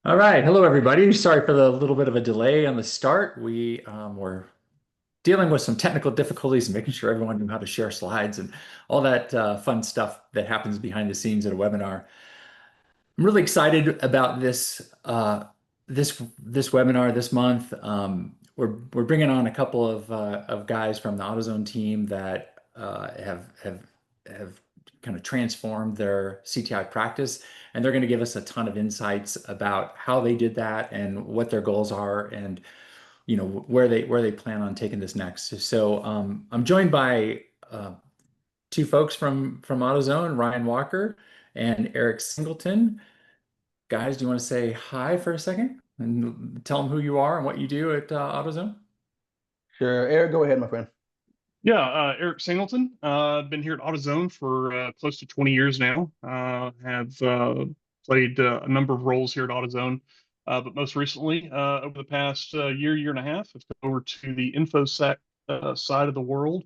All right. Hello, everybody. Sorry for the little bit of a delay on the start. We were dealing with some technical difficulties and making sure everyone knew how to share slides and all that fun stuff that happens behind the scenes at a webinar. I'm really excited about this webinar this month. We're bringing on a couple of guys from the AutoZone team that have kind of transformed their CTI practice, and they're going to give us a ton of insights about how they did that and what their goals are, and where they plan on taking this next. So I'm joined by two folks from AutoZone, Ryan Walker and Eric Singleton. Guys, do you want to say hi for a second and tell them who you are and what you do at AutoZone? Sure. Eric, go ahead, my friend. Yeah, Eric Singleton. I've been here at AutoZone for close to 20 years now. Have played a number of roles here at AutoZone, but most recently, over the past year and a half, I've come over to the InfoSec side of the world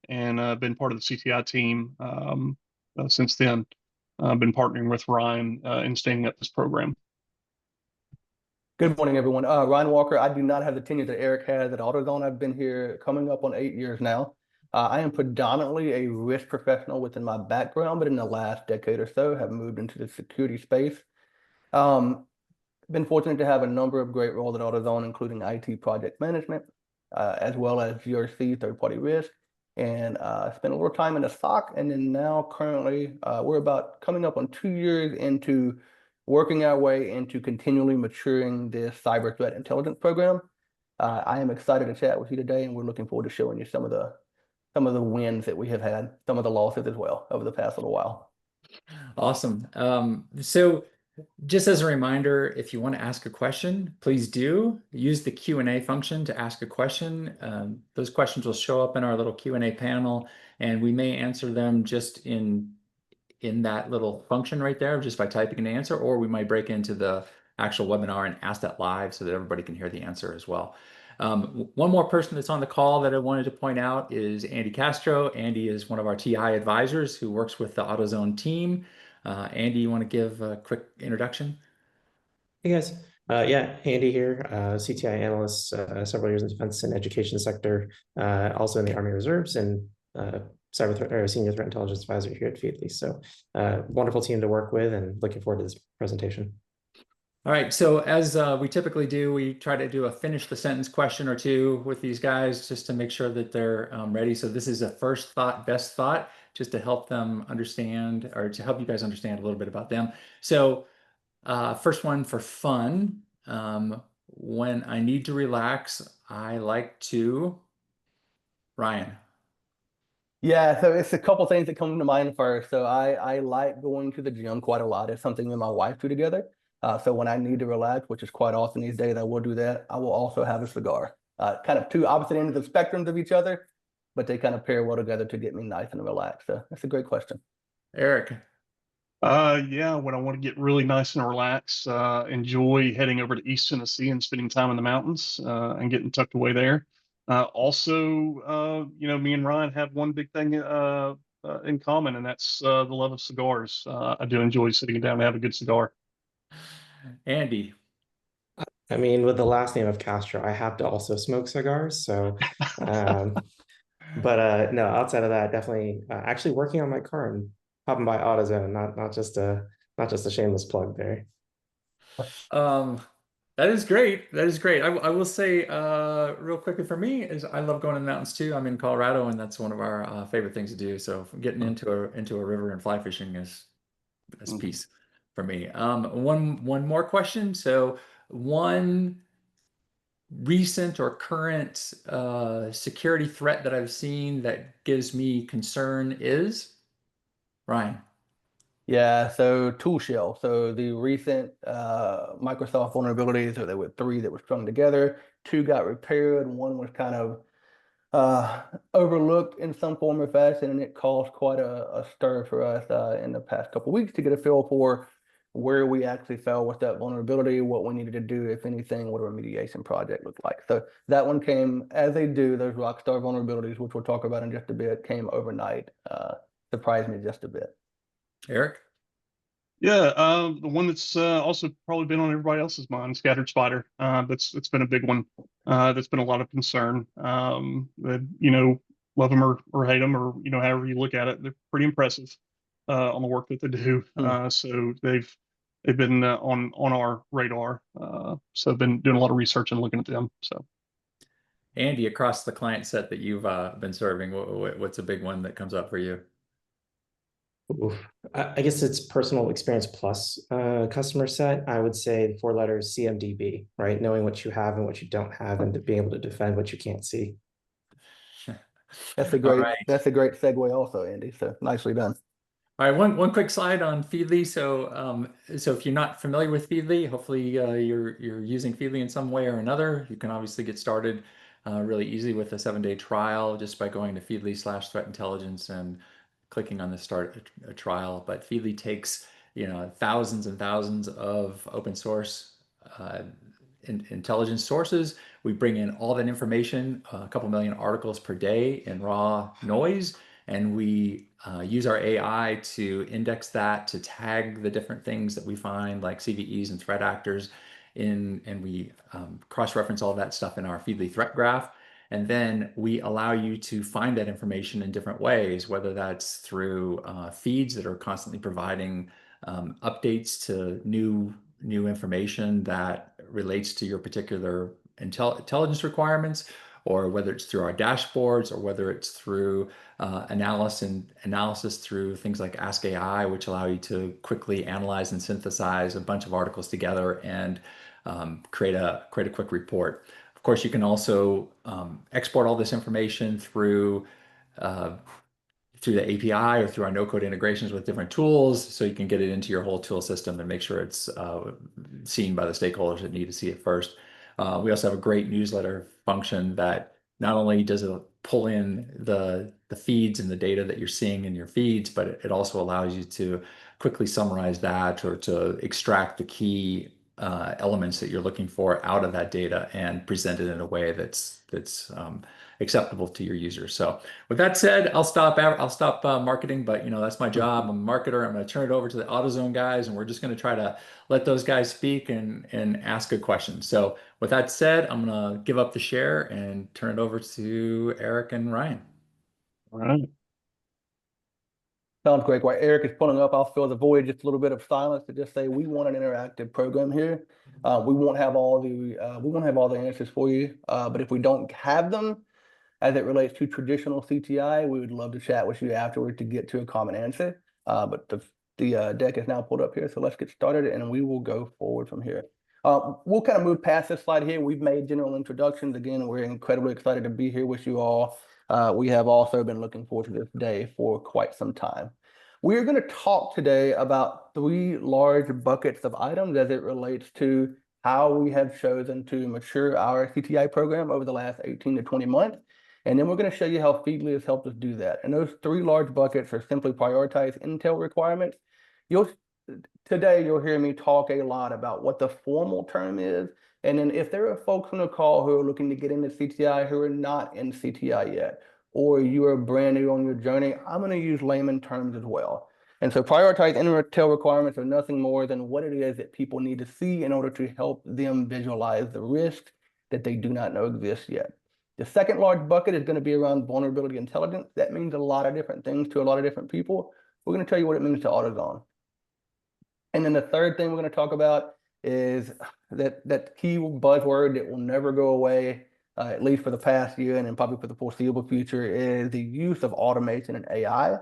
and been part of the CTI team since then. I've been partnering with Ryan in standing up this program. Good morning, everyone. Ryan Walker. I do not have the tenure that Eric has at AutoZone. I've been here coming up on 8 years now. I am predominantly a risk professional within my background, but in the last decade or so have moved into the security space. Been fortunate to have a number of great roles at AutoZone, including IT project management, as well as GRC, third-party risk, and spent a little time in the SOC. And then now currently, we're about coming up on 2 years into working our way into continually maturing this cyber threat intelligence program. I am excited to chat with you today, and we're looking forward to showing you some of the wins that we have had, some of the losses as well over the past little while. Awesome. So just as a reminder, if you want to ask a question, please do use the Q&A function to ask a question. Those questions will show up in our little Q&A panel, and we may answer them just in that little function right there, just by typing an answer, or we might break into the actual webinar and ask that live so that everybody can hear the answer as well. One more person that's on the call that I wanted to point out is Andy Castro. Andy is one of our TI advisors who works with the AutoZone team. Andy, you want to give a quick introduction? Hey guys, yeah, Andy here, CTI analyst, several years in defense and education sector, also in the Army Reserves, and cyber threat or senior threat intelligence advisor here at Feedly. So wonderful team to work with, and looking forward to this presentation. All right, so as we typically do, we try to do a finish the sentence question or two with these guys just to make sure that they're ready. So this is a first thought, best thought, just to help them understand, or to help you guys understand a little bit about them. So first one for fun. When I need to relax, I like to, Ryan. Yeah, so it's a couple things that come to mind first. So I like going to the gym quite a lot. It's something me and my wife do together. So when I need to relax, which is quite often these days, I will do that. I will also have a cigar. Kind of two opposite ends of the spectrums of each other, but they kind of pair well together to get me nice and relaxed. So that's a great question. Eric. Yeah, when I want to get really nice and relaxed, enjoy heading over to East Tennessee and spending time in the mountains and getting tucked away there. Also, me and Ryan have one big thing in common, and that's the love of cigars. I do enjoy sitting down and have a good cigar. Andy. I mean, with the last name of Castro, I have to also smoke cigars. So, but no, outside of that, definitely actually working on my car and popping by AutoZone, not just a shameless plug there. That is great. That is great. I will say real quickly for me is I love going to the mountains too. I'm in Colorado, and that's one of our favorite things to do. So getting into a river and fly fishing is peace for me. One more question. So one recent or current security threat that I've seen that gives me concern is, Ryan. Yeah, so tool shell. So the recent Microsoft vulnerabilities, so there were 3 that were strung together. 2 got repaired. 1 was kind of overlooked in some form or fashion, and it caused quite a stir for us in the past couple of weeks to get a feel for where we actually fell with that vulnerability, what we needed to do, if anything, what a remediation project looked like. So that one came, as they do, those rockstar vulnerabilities, which we'll talk about in just a bit, came overnight. Surprised me just a bit. Eric? Yeah, the one that's also probably been on everybody else's mind, Scattered Spider. That's been a big one. That's been a lot of concern. That, love them or hate them, or however you look at it, they're pretty impressive on the work that they do. So they've been on our radar. So I've been doing a lot of research and looking at them. So Andy, across the client set that you've been serving, what's a big one that comes up for you? Oof. I guess it's personal experience plus customer set. I would say the 4 letters CMDB, right? Knowing what you have and what you don't have, and to being able to defend what you can't see. That's a All great right. segue also, Andy. So nicely done. All right, one quick slide on Feedly. So if you're not familiar with Feedly, hopefully you're using Feedly in some way or another. You can obviously get started really easy with a 7-day trial just by going to Feedly/threat intelligence and clicking on the start a trial. But Feedly takes thousands and thousands of open source intelligence sources. We bring in all that information, a couple million articles per day in raw noise, and we use our AI to index that, to tag the different things that we find, like CVEs and threat actors, and we cross-reference all that stuff in our Feedly threat graph. And then we allow you to find that information in different ways, whether that's through feeds that are constantly providing updates to new information that relates to your particular intelligence requirements, or whether it's through our dashboards, or whether it's through analysis through things like Ask AI, which allow you to quickly analyze and synthesize a bunch of articles together and create a quick report. Of course, you can also export all this information through the API or through our no-code integrations with different tools, so you can get it into your whole tool system and make sure it's seen by the stakeholders that need to see it first. We also have a great newsletter function that not only does it pull in the feeds and the data that you're seeing in your feeds, but it also allows you to quickly summarize that, or to extract the key elements that you're looking for out of that data and present it in a way that's acceptable to your users. So with that said, I'll stop marketing, but that's my job. I'm a marketer. I'm going to turn it over to the AutoZone guys, and we're just going to try to let those guys speak and ask good questions. So with that said, I'm going to give up the share and turn it over to Eric and Ryan. all right. Sounds great. While Eric is pulling up, I'll fill the void, just a little bit of silence to just say we want an interactive program here. We won't have all the answers for you, but if we don't have them, as it relates to traditional CTI, we would love to chat with you afterward to get to a common answer. But the deck is now pulled up here, so let's get started, and we will go forward from here. We'll kind of move past this slide here. We've made general introductions. Again, we're incredibly excited to be here with you all. We have also been looking forward to this day for quite some time. We're going to talk today about 3 large buckets of items as it relates to how we have chosen to mature our CTI program over the last 18 to 20 months. And then we're going to show you how Feedly has helped us do that. And those 3 large buckets are simply prioritize intel requirements. Today, you'll hear me talk a lot about what the formal term is. And then if there are folks on the call who are looking to get into CTI who are not in CTI yet, or you are brand new on your journey, I'm going to use layman terms as well. And so prioritize intel requirements are nothing more than what it is that people need to see in order to help them visualize the risks that they do not know exist yet. The second large bucket is going to be around vulnerability intelligence. That means a lot of different things to a lot of different people. We're going to tell you what it means to AutoZone. And then the third thing we're going to talk about is that key buzzword that will never go away, at least for the past year and then probably for the foreseeable future, is the use of automation and AI.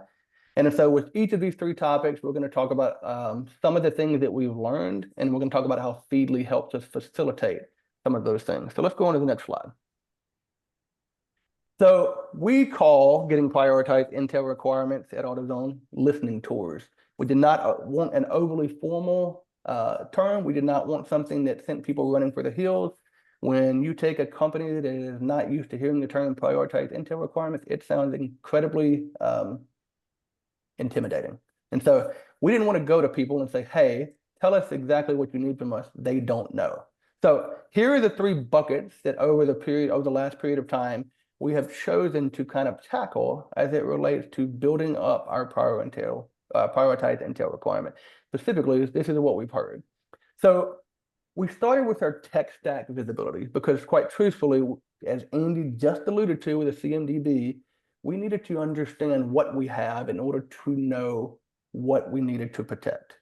And so with each of these 3 topics, we're going to talk about some of the things that we've learned, and we're going to talk about how Feedly helps us facilitate some of those things. So let's go on to the next slide. So we call getting prioritized intel requirements at AutoZone listening tours. We did not want an overly formal term. We did not want something that sent people running for the hills. When you take a company that is not used to hearing the term prioritized intel requirements, it sounds incredibly intimidating. And so we didn't want to go to people and say, hey, tell us exactly what you need from us. They don't know. So here are the 3 buckets that over the last period of time, we have chosen to kind of tackle as it relates to building up our prior intel prioritized intel requirement. Specifically, this is what we've heard. So we started with our tech stack visibility because, quite truthfully, as Andy just alluded to with the CMDB, we needed to understand what we have in order to know what we needed to protect.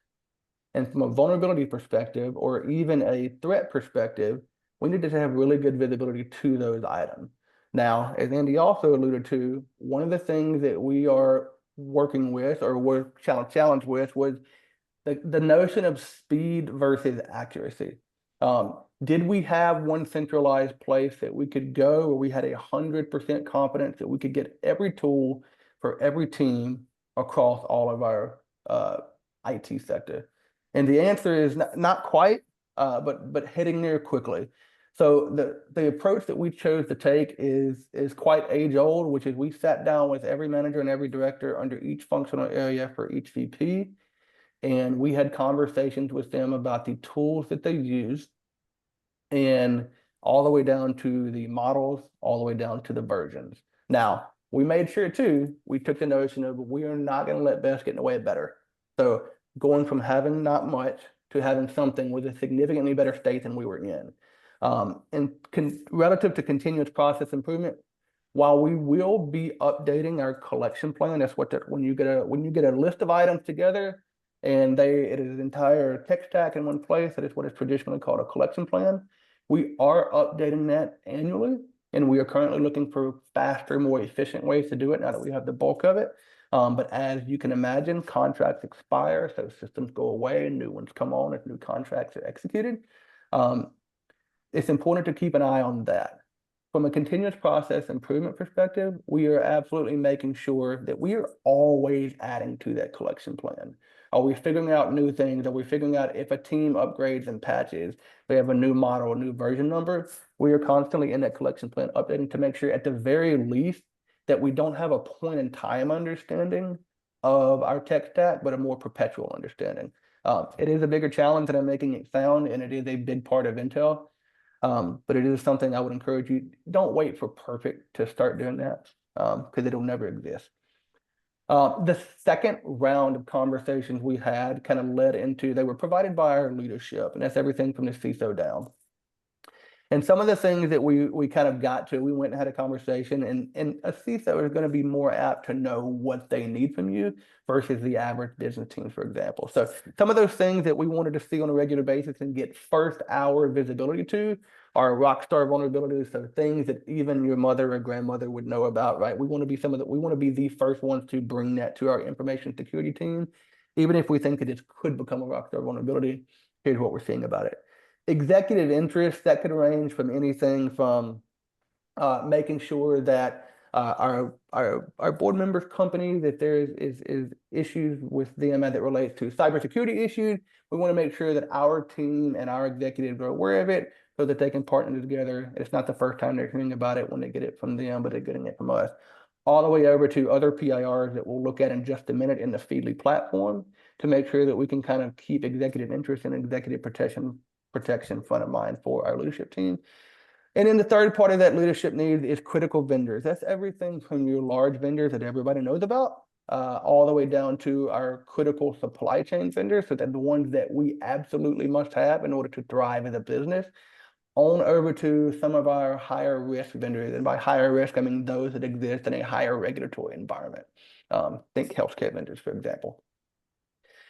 And from a vulnerability perspective, or even a threat perspective, we needed to have really good visibility to those items. Now, as Andy also alluded to, one of the things that we are working with or were challenged with was the notion of speed versus accuracy. Did we have one centralized place that we could go where we had 100% confidence that we could get every tool for every team across all of our IT sector? And the answer is not quite, but heading there quickly. So the approach that we chose to take is quite age old, which is we sat down with every manager and every director under each functional area for each VP, and we had conversations with them about the tools that they use, and all the way down to the models, all the way down to the versions. Now, we made sure too, we took the notion of we are not going to let best get in the way of better. So going from having not much to having something with a significantly better state than we were in. Relative to continuous process improvement, while we will be updating our collection plan, that's what when you get a list of items together and it is an entire tech stack in one place, that is what is traditionally called a collection plan. We are updating that annually, and we are currently looking for faster, more efficient ways to do it now that we have the bulk of it. But as you can imagine, contracts expire, so systems go away and new ones come on as new contracts are executed. It's important to keep an eye on that. From a continuous process improvement perspective, we are absolutely making sure that we are always adding to that collection plan. Are we figuring out new things? Are we figuring out if a team upgrades and patches, they have a new model, a new version number? We are constantly in that collection plan updating to make sure at the very least that we don't have a point in time understanding of our tech stack, but a more perpetual understanding. It is a bigger challenge than I'm making it sound, and it is a big part of Intel. But it is something I would encourage you, don't wait for perfect to start doing that, because it'll never exist. The second round of conversations we had kind of led into, they were provided by our leadership, and that's everything from the CISO down. And some of the things that we kind of got to, we went and had a conversation, and a CISO is going to be more apt to know what they need from you versus the average business team, for example. So some of those things that we wanted to see on a regular basis and get first hour visibility to are rockstar vulnerabilities, so things that even your mother or grandmother would know about, right? We want to be we want to be the first ones to bring that to our information security team. Even if we think that it could become a rockstar vulnerability, here's what we're seeing about it. Executive interest, that could range from anything from making sure that our board members' companies, if there is issues with them as it relates to cybersecurity issues, we want to make sure that our team and our executives are aware of it so that they can partner together. It's not the first time they're hearing about it when they get it from them, but they're getting it from us. All the way over to other PIRs that we'll look at in just a minute in the Feedly platform to make sure that we can kind of keep executive interest and executive protection front of mind for our leadership team. And then the third part of that leadership need is critical vendors. That's everything from your large vendors that everybody knows about, all the way down to our critical supply chain vendors, so that the ones that we absolutely must have in order to thrive as a business, on over to some of our higher risk vendors. And by higher risk, I mean those that exist in a higher regulatory environment. Think healthcare vendors, for example.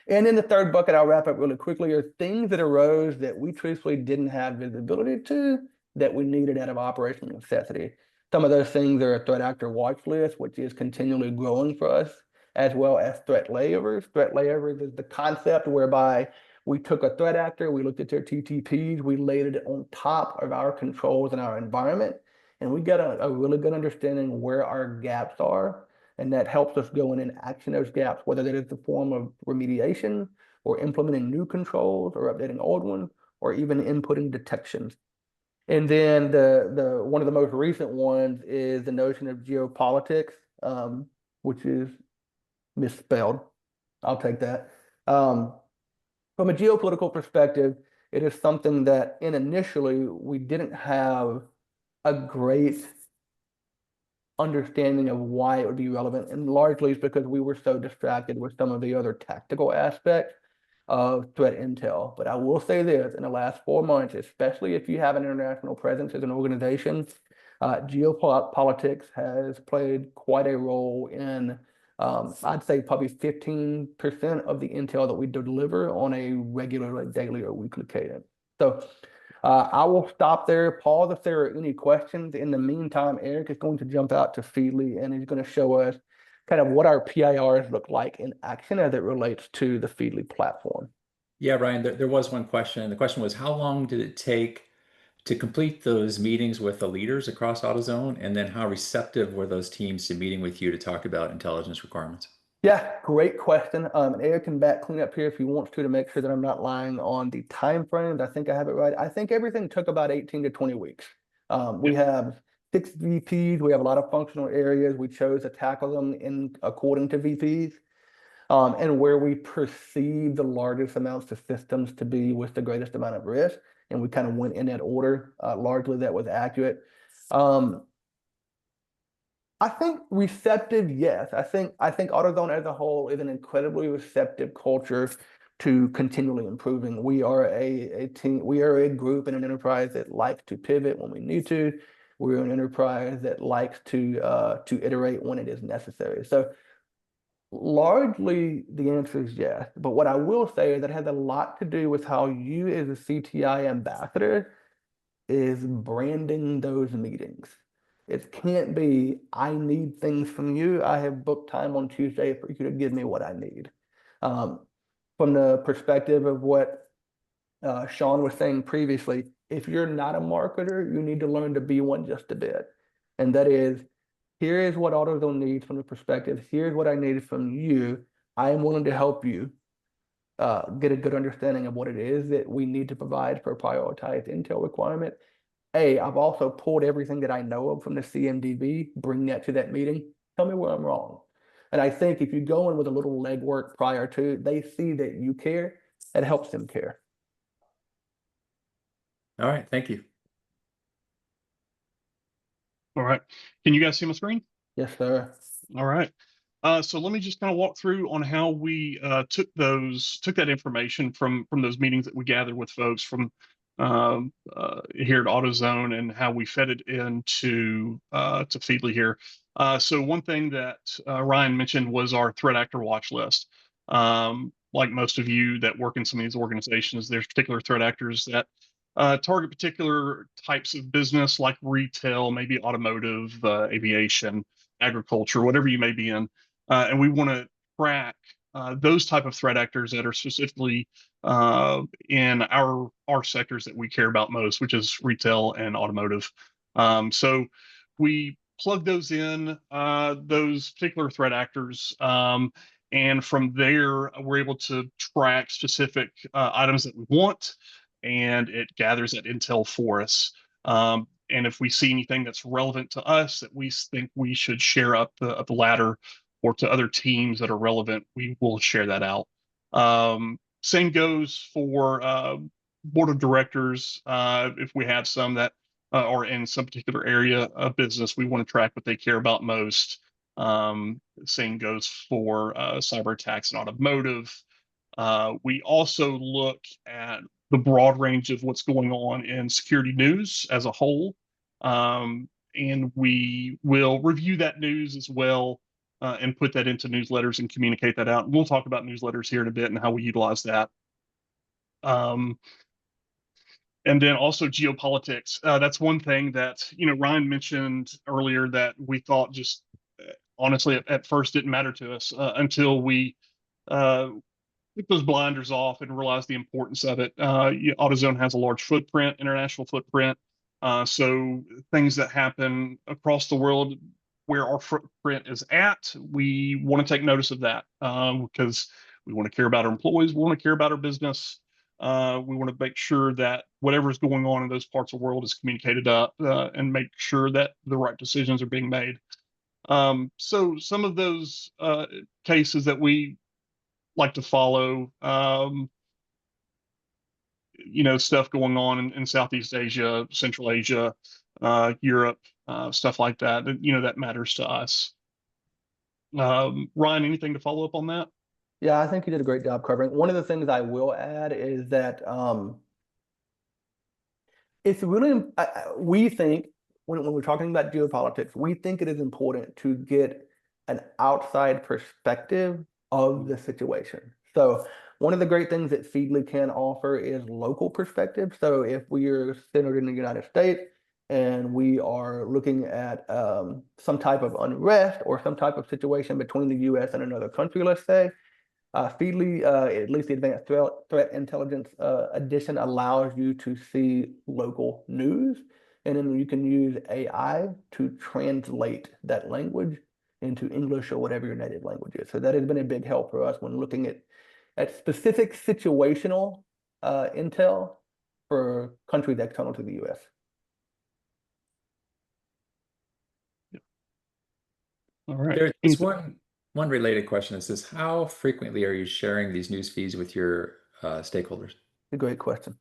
And then the third bucket, I'll wrap up really quickly, are things that arose that we truthfully didn't have visibility to that we needed out of operational necessity. Some of those things are a threat actor watch list, which is continually growing for us, as well as threat layovers. Threat layovers is the concept whereby we took a threat actor, we looked at their TTPs, we laid it on top of our controls and our environment, and we got a really good understanding where our gaps are. And that helps us go in and action those gaps, whether that is the form of remediation or implementing new controls or updating old ones, or even inputting detections. And then the one of the most recent ones is the notion of geopolitics, which is misspelled. I'll take that. From a geopolitical perspective, it is something that initially we didn't have a great understanding of why it would be relevant. And largely it's because we were so distracted with some of the other tactical aspects of threat intel. But I will say this, in the last 4 months, especially if you have an international presence as an organization, geopolitics has played quite a role in, I'd say probably 15% of the intel that we deliver on a regular, daily or weekly cadence. So I will stop there. Pause if there are any questions. In the meantime, Eric is going to jump out to Feedly and he's going to show us kind of what our PIRs look like in action as it relates to the Feedly platform. Yeah, Ryan, there was one question. The question was, how long did it take to complete those meetings with the leaders across AutoZone? And then how receptive were those teams to meeting with you to talk about intelligence requirements? Yeah, great question. And Eric can clean up here if he wants to make sure that I'm not lying on the time frames. I think I have it right. I think everything took about 18 to 20 weeks. We have 6 VPs. We have a lot of functional areas. We chose to tackle them according to VPs. And where we perceive the largest amounts of systems to be with the greatest amount of risk. And we kind of went in that order. Largely that was accurate. I think receptive, yes. I think AutoZone as a whole is an incredibly receptive culture to continually improving. We are a team, we are a group and an enterprise that likes to pivot when we need to. We're an enterprise that likes to iterate when it is necessary. So largely the answer is yes. But what I will say is that has a lot to do with how you as a CTI ambassador is branding those meetings. It can't be, I need things from you. I have booked time on Tuesday for you to give me what I need. From the perspective of what Sean was saying previously, if you're not a marketer, you need to learn to be one just a bit. And that is, here is what AutoZone needs from the perspective. Here's what I need from you. I am willing to help you get a good understanding of what it is that we need to provide for a prioritized intel requirement. I've also pulled everything that I know of from the CMDB, bring that to that meeting. Tell me where I'm wrong. And I think if you go in with a little legwork prior to, they see that you care, it helps them care. All right, thank you. All right. Can you guys see my screen? Yes, sir. All right. So let me just kind of walk through on how we took that information from those meetings that we gathered with folks from here at AutoZone and how we fed it into to Feedly here. So one thing that Ryan mentioned was our threat actor watch list. Like most of you that work in some of these organizations, there's particular threat actors that target particular types of business like retail, maybe automotive, aviation, agriculture, whatever you may be in. And we want to track those type of threat actors that are specifically in our sectors that we care about most, which is retail and automotive. So we plug those in, those particular threat actors, and from there, we're able to track specific items that we want, and it gathers that intel for us. And if we see anything that's relevant to us that we think we should share up the ladder or to other teams that are relevant, we will share that out. Same goes for board of directors. If we have some that are in some particular area of business, we want to track what they care about most. Same goes for cyber attacks and automotive. We also look at the broad range of what's going on in security news as a whole. And we will review that news as well and put that into newsletters and communicate that out. And we'll talk about newsletters here in a bit and how we utilize that. And then also geopolitics. That's one thing that, Ryan mentioned earlier that we thought just honestly at first didn't matter to us until we took those blinders off and realized the importance of it. AutoZone has a large footprint, international footprint. So things that happen across the world where our footprint is at, we want to take notice of that because we want to care about our employees. We want to care about our business. We want to make sure that whatever is going on in those parts of the world is communicated up and make sure that the right decisions are being made. So some of those cases that we like to follow, stuff going on in Southeast Asia, Central Asia, Europe, stuff like that. That matters to us. Ryan, anything to follow up on that? Yeah, I think you did a great job covering. One of the things I will add is that it's really, we think, when we're talking about geopolitics, we think it is important to get an outside perspective of the situation. So one of the great things that Feedly can offer is local perspective. So if we are centered in the United States and we are looking at some type of unrest or some type of situation between the US and another country, let's say, Feedly, at least the Advanced Threat Intelligence edition, allows you to see local news, and then you can use AI to translate that language into English or whatever your native language is. So that has been a big help for us when looking at specific situational intel for countries external to the US. All right. There's one related question. It says, how frequently are you sharing these news feeds with your stakeholders? A great question.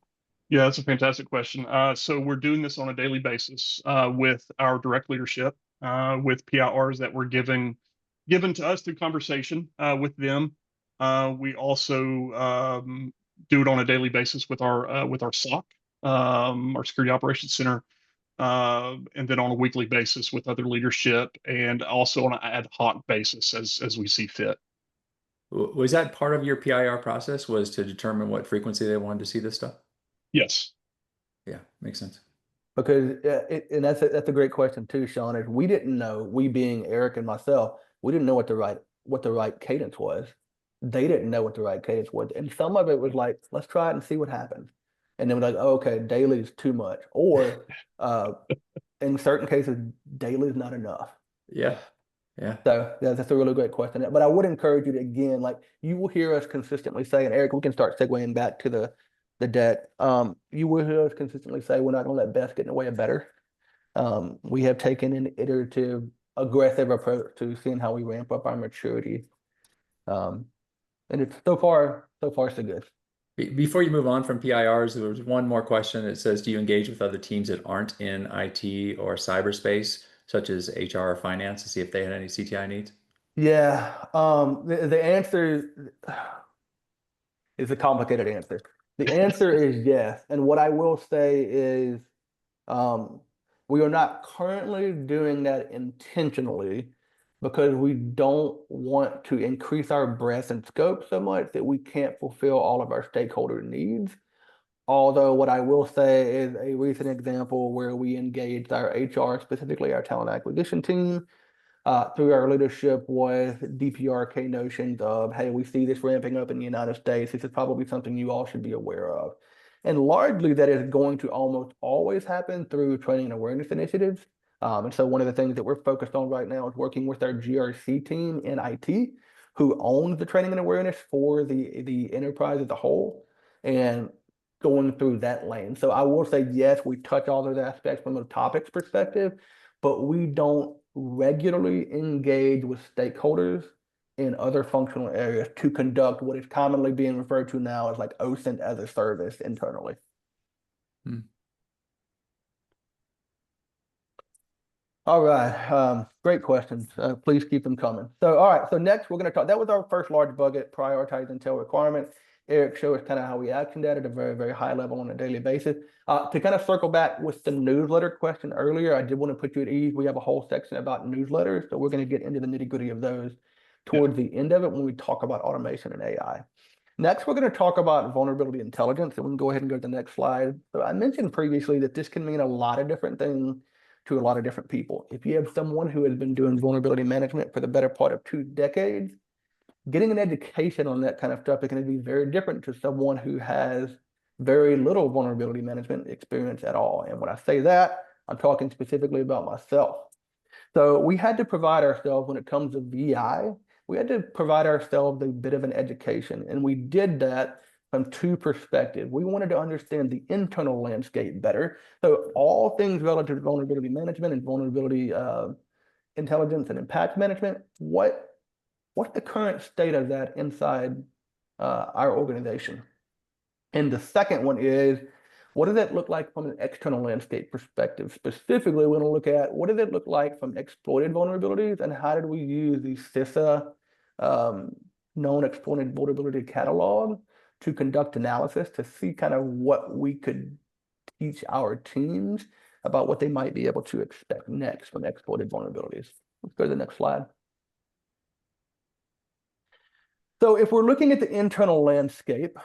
Yeah, that's a fantastic question. So we're doing this on a daily basis with our direct leadership, with PIRs that we're given to us through conversation with them. We also do it on a daily basis with our SOC, our Security Operations Center, and then on a weekly basis with other leadership, and also on an ad hoc basis as we see fit. Was that part of your PIR process, was to determine what frequency they wanted to see this stuff? Yes. Yeah, makes sense. Because and that's a great question too, Sean. Is we didn't know, we being Eric and myself, we didn't know what the right cadence was. They didn't know what the right cadence was, and some of it was like, let's try it and see what happens. And then we're like, oh, okay, daily is too much, or in certain cases, daily is not enough. Yeah, yeah. So yeah, that's a really great question. But I would encourage you to, again, like you will hear us consistently say, and Eric, we can start segueing back to the debt. You will hear us consistently say we're not going to let best get in the way of better. We have taken an iterative, aggressive approach to seeing how we ramp up our maturity. And it's so far so good. Before you move on from PIRs, there was one more question. It says, do you engage with other teams that aren't in IT or cyberspace, such as HR or finance, to see if they had any CTI needs? Yeah, the answer is a complicated answer. The answer is yes. And what I will say is we are not currently doing that intentionally because we don't want to increase our breadth and scope so much that we can't fulfill all of our stakeholder needs. Although what I will say is a recent example where we engaged our HR, specifically our talent acquisition team, through our leadership with DPRK notions of, hey, we see this ramping up in the United States. This is probably something you all should be aware of. And largely that is going to almost always happen through training and awareness initiatives. And so one of the things that we're focused on right now is working with our GRC team in IT, who owns the training and awareness for the enterprise as a whole, and going through that lane. So I will say, yes, we touch all those aspects from a topics perspective, but we don't regularly engage with stakeholders in other functional areas to conduct what is commonly being referred to now as like OSINT as a service internally. All right, great questions. Please keep them coming. So, all right, so next we're going to talk, that was our first large bucket, prioritize intel requirement. Eric showed us kind of how we action that at a very, very high level on a daily basis. To kind of circle back with the newsletter question earlier, I did want to put you at ease. We have a whole section about newsletters, so we're going to get into the nitty-gritty of those towards the end of it when we talk about automation and AI. Next, we're going to talk about vulnerability intelligence, and we can go ahead and go to the next slide. So I mentioned previously that this can mean a lot of different things to a lot of different people. If you have someone who has been doing vulnerability management for the better part of 2 decades, getting an education on that kind of stuff is going to be very different to someone who has very little vulnerability management experience at all. And when I say that, I'm talking specifically about myself. So we had to provide ourselves, when it comes to VI, we had to provide ourselves a bit of an education. And we did that from 2 perspectives. We wanted to understand the internal landscape better. So all things relative to vulnerability management and vulnerability intelligence and impact management, what's the current state of that inside our organization? And the second one is what does that look like from an external landscape perspective? Specifically, we're going to look at what does it look like from exploited vulnerabilities, and how did we use the CISA known exploited vulnerability catalog to conduct analysis to see kind of what we could teach our teams about what they might be able to expect next from exploited vulnerabilities. Let's go to the next slide. So if we're looking at the internal landscape,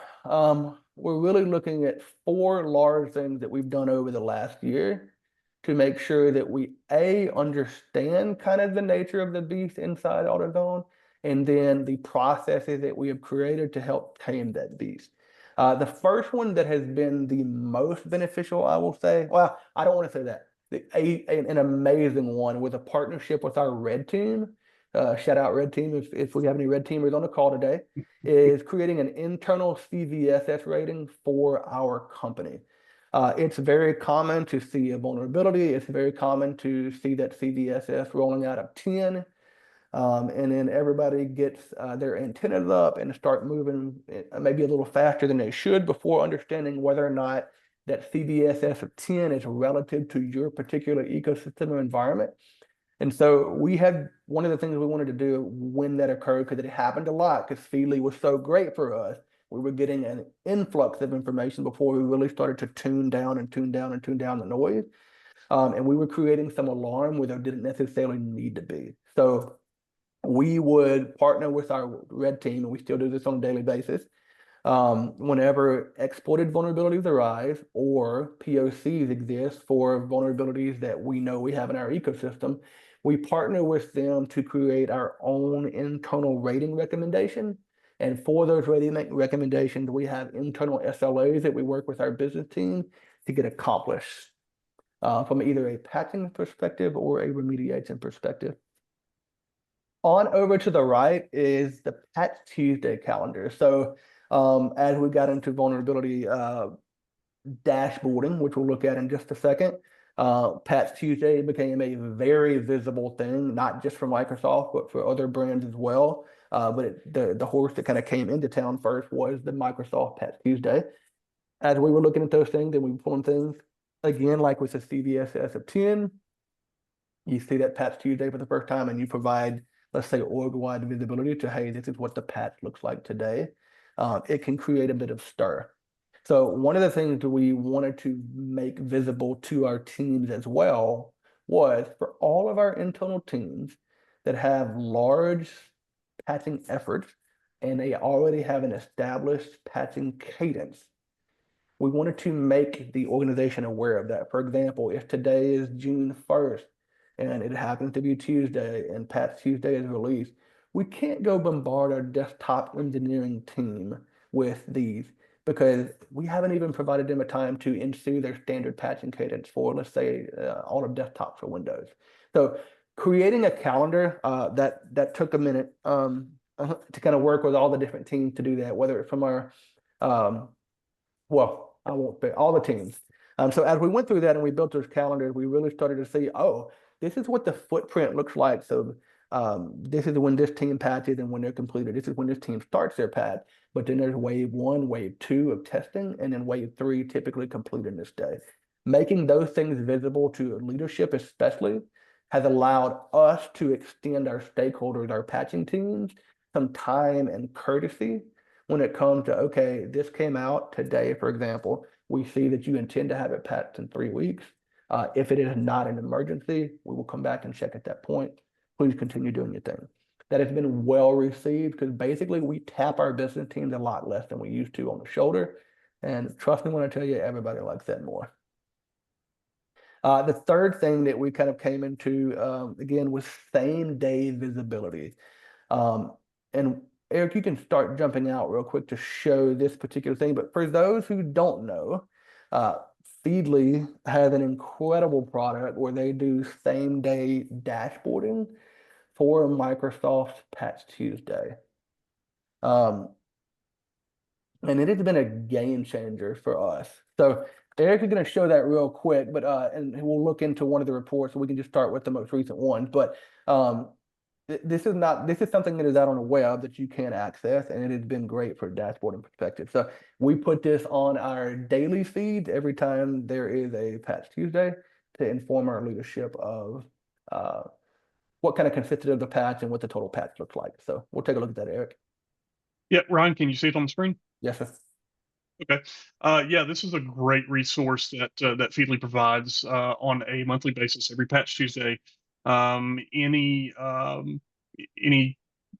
we're really looking at 4 large things that we've done over the last year to make sure that we, A, understand kind of the nature of the beast inside AutoZone, and then the processes that we have created to help tame that beast. The first one that has been the most beneficial, I will say, well, I don't want to say that. An amazing one with a partnership with our red team. Shout out red team if we have any red teamers on the call today, is creating an internal CVSS rating for our company. It's very common to see a vulnerability. It's very common to see that CVSS rolling out of 10. And then everybody gets their antennas up and start moving maybe a little faster than they should before understanding whether or not that CVSS of 10 is relative to your particular ecosystem or environment. And so we had one of the things we wanted to do when that occurred, because it happened a lot, because Feedly was so great for us. We were getting an influx of information before we really started to tune down the noise. And we were creating some alarm where there didn't necessarily need to be. So we would partner with our red team, and we still do this on a daily basis. Whenever exploited vulnerabilities arise or POCs exist for vulnerabilities that we know we have in our ecosystem, we partner with them to create our own internal rating recommendation. And for those rating recommendations, we have internal SLAs that we work with our business team to get accomplished from either a patching perspective or a remediation perspective. On over to the right is the Patch Tuesday calendar. So as we got into vulnerability dashboarding, which we'll look at in just a second, Patch Tuesday became a very visible thing, not just for Microsoft, but for other brands as well. But the horse that kind of came into town first was the Microsoft Patch Tuesday. As we were looking at those things, and we pulling things, again, like with the CVSS of 10, you see that Patch Tuesday for the first time, and you provide, let's say, org-wide visibility to, hey, this is what the patch looks like today. It can create a bit of stir. So one of the things that we wanted to make visible to our teams as well was for all of our internal teams that have large patching efforts and they already have an established patching cadence, we wanted to make the organization aware of that. For example, if today is June 1st and it happens to be Tuesday and Patch Tuesday is released, we can't go bombard our desktop engineering team with these, because we haven't even provided them a time to ensue their standard patching cadence for, let's say, all of desktops for Windows. So creating a calendar that took a minute to kind of work with all the different teams to do that, whether it's from our, well, I won't say all the teams. So as we went through that and we built those calendars, we really started to see, oh, this is what the footprint looks like. So this is when this team patches and when they're completed. This is when this team starts their patch. But then there's wave 1, wave 2 of testing, and then wave 3 typically completed this day. Making those things visible to leadership especially has allowed us to extend our stakeholders, our patching teams, some time and courtesy when it comes to, okay, this came out today, for example, we see that you intend to have it patched in 3 weeks. If it is not an emergency, we will come back and check at that point. Please continue doing your thing. That has been well received, because basically we tap our business teams a lot less than we used to on the shoulder. And trust me when I tell you, everybody likes that more. The third thing that we kind of came into, again, was same-day visibility. And Eric, you can start jumping out real quick to show this particular thing. But for those who don't know, Feedly has an incredible product where they do same-day dashboarding for Microsoft Patch Tuesday. And it has been a game changer for us. So Eric is going to show that real quick, but and we'll look into one of the reports, so we can just start with the most recent one. But This is something that is out on the web that you can access, and it has been great for dashboarding perspective. So we put this on our daily feed every time there is a Patch Tuesday to inform our leadership of what kind of consisted of the patch and what the total patch looks like. So we'll take a look at that, Eric. Yeah, Ryan, can you see it on the screen? Yes, sir. Okay. Yeah, this is a great resource that that Feedly provides on a monthly basis every Patch Tuesday. Any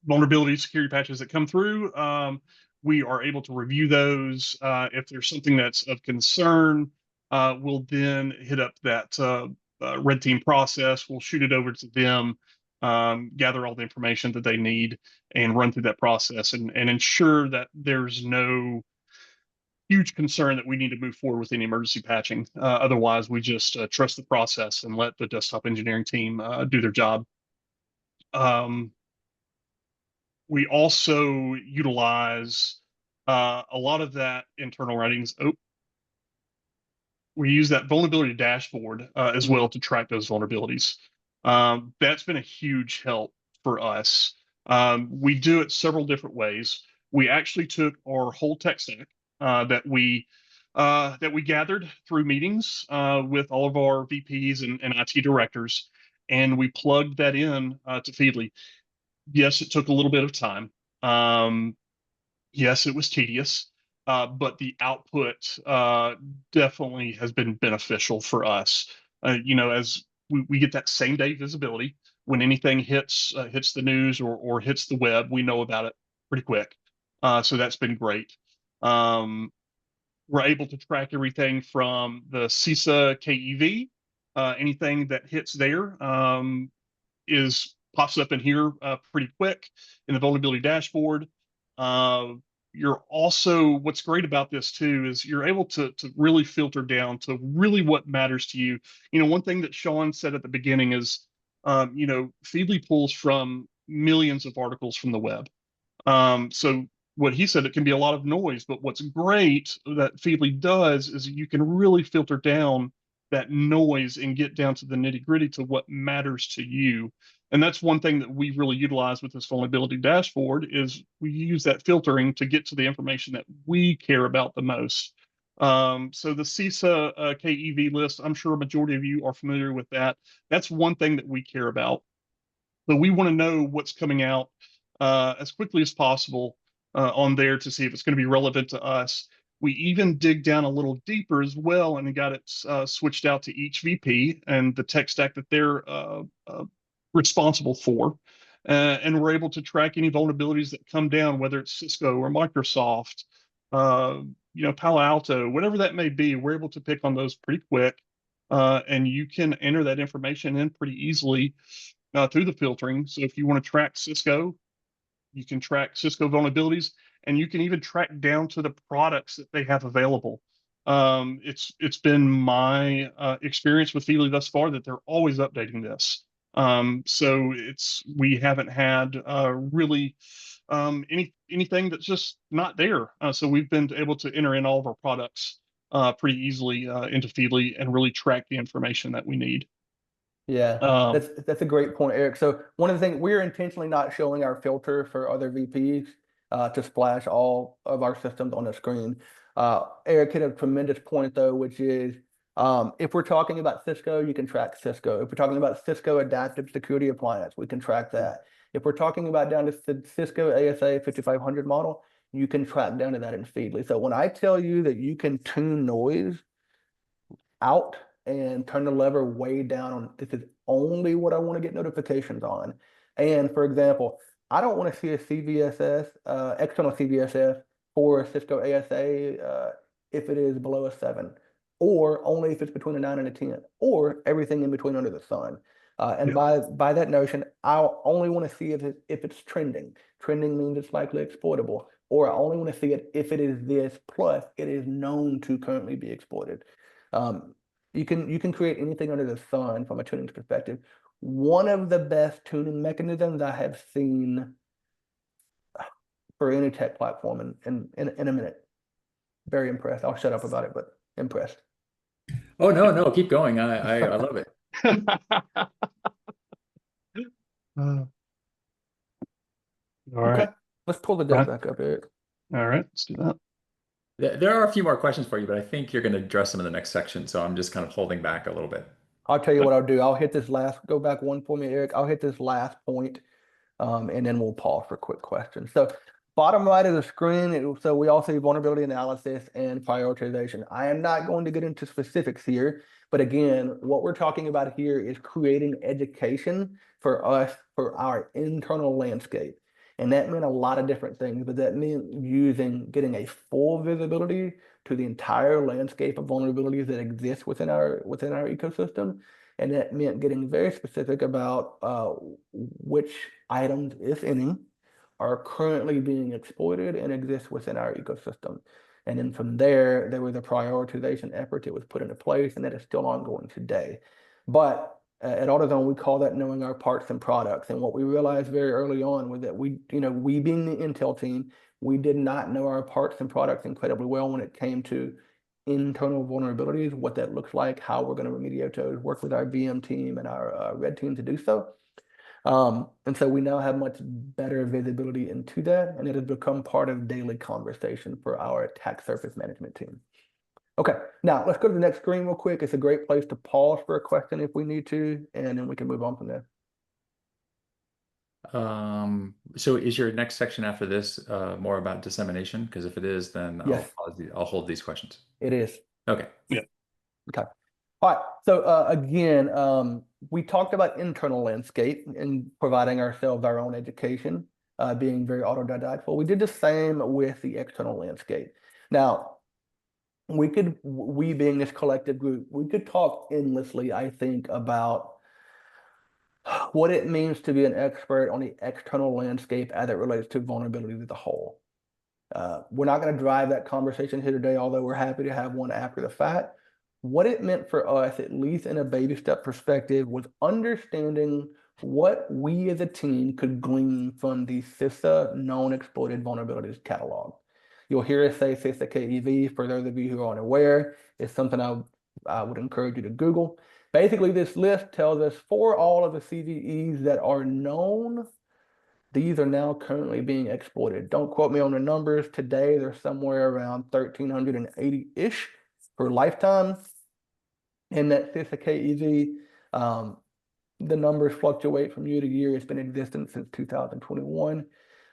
vulnerability security patches that come through, we are able to review those. If there's something that's of concern, we'll then hit up that red team process. We'll shoot it over to them, gather all the information that they need, and run through that process and ensure that there's no huge concern that we need to move forward with any emergency patching. Otherwise, we just trust the process and let the desktop engineering team do their job. We also utilize a lot of that internal writings. We use that vulnerability dashboard as well to track those vulnerabilities. That's been a huge help for us. We do it several different ways. We actually took our whole tech stack that we gathered through meetings with all of our VPs and IT directors, and we plugged that in to Feedly. Yes, it took a little bit of time. Yes, it was tedious, but the output definitely has been beneficial for us. As we get that same day visibility when anything hits the news or hits the web, we know about it pretty quick. So that's been great. We're able to track everything from the CISA KEV. Anything that hits there pops up in here pretty quick in the vulnerability dashboard. What's great about this too is you're able to really filter down to really what matters to you. One thing that Sean said at the beginning is, Feedly pulls from millions of articles from the web. So what he said, it can be a lot of noise, but what's great that Feedly does is you can really filter down that noise and get down to the nitty gritty to what matters to you. And that's one thing that we really utilize with this vulnerability dashboard is we use that filtering to get to the information that we care about the most. So the CISA KEV list, I'm sure a majority of you are familiar with that. That's one thing that we care about. So we want to know what's coming out as quickly as possible on there to see if it's going to be relevant to us. We even dig down a little deeper as well and got it switched out to each VP and the tech stack that they're responsible for. And we're able to track any vulnerabilities that come down, whether it's Cisco or Microsoft, Palo Alto, whatever that may be. We're able to pick on those pretty quick. And you can enter that information in pretty easily through the filtering. So if you want to track Cisco, you can track Cisco vulnerabilities, and you can even track down to the products that they have available. It's been my experience with Feedly thus far that they're always updating this. So we haven't had really anything that's just not there. So we've been able to enter in all of our products pretty easily into Feedly and really track the information that we need. Yeah, that's a great point, Eric. So one of the things we're intentionally not showing our filter for other VPs to splash all of our systems on the screen. Eric hit a tremendous point though, which is if we're talking about Cisco, you can track Cisco. If we're talking about Cisco Adaptive Security Appliance, we can track that. If we're talking about down to the Cisco ASA 5500 model, you can track down to that in Feedly. So when I tell you that you can tune noise out and turn the lever way down on this is only what I want to get notifications on. And for example, I don't want to see a CVSS, external CVSS for Cisco ASA if it is below a 7, or only if it's between a 9 and a 10, or everything in between under the sun. And by that notion, I'll only want to see if it's trending. Trending means it's likely exploitable, or I only want to see it if it is this plus it is known to currently be exploited. You can create anything under the sun from a tuning perspective. One of the best tuning mechanisms I have seen for any tech platform in a minute. Very impressed. I'll shut up about it, but impressed. Oh no, keep going. I love it. All right. Let's pull the deck Right. back up, Eric. All right. Let's do that. There are a few more questions for you, but I think you're going to address them in the next section. So I'm just kind of holding back a little bit. I'll tell you what I'll do. I'll hit this go back one for me, Eric. I'll hit this last point, and then we'll pause for quick questions. So bottom right of the screen, so we all see vulnerability analysis and prioritization. I am not going to get into specifics here, but again, what we're talking about here is creating education for us, for our internal landscape. And that meant a lot of different things, but that meant getting a full visibility to the entire landscape of vulnerabilities that exist within our ecosystem. And that meant getting very specific about which items, if any, are currently being exploited and exist within our ecosystem. And then from there was a prioritization effort that was put into place, and that is still ongoing today. But at AutoZone, we call that knowing our parts and products. And what we realized very early on was that we being the Intel team, we did not know our parts and products incredibly well when it came to internal vulnerabilities, what that looks like, how we're going to remediate those, work with our VM team and our red team to do so. And so we now have much better visibility into that, and it has become part of daily conversation for our attack surface management team. Okay, now let's go to the next screen real quick. It's a great place to pause for a question if we need to, and then we can move on from there. So is your next section after this more about dissemination? Because if it is, then Yes. I'll hold these questions. It is. Okay. Yeah. Okay. All right. So again, we talked about internal landscape and providing ourselves our own education, being very autodidact. Well, we did the same with the external landscape. Now, we being this collective group, we could talk endlessly, I think, about what it means to be an expert on the external landscape as it relates to vulnerabilities as a whole. We're not going to drive that conversation here today, although we're happy to have one after the fact. What it meant for us, at least in a baby step perspective, was understanding what we as a team could glean from the CISA known exploited vulnerabilities catalog. You'll hear us say CISA KEV. For those of you who aren't aware, it's something I would encourage you to Google. Basically, this list tells us for all of the CVEs that are known, these are now currently being exploited. Don't quote me on the numbers. Today, they're somewhere around 1,380-ish per lifetime. And that CISA KEV, the numbers fluctuate from year to year. It's been in existence since 2021.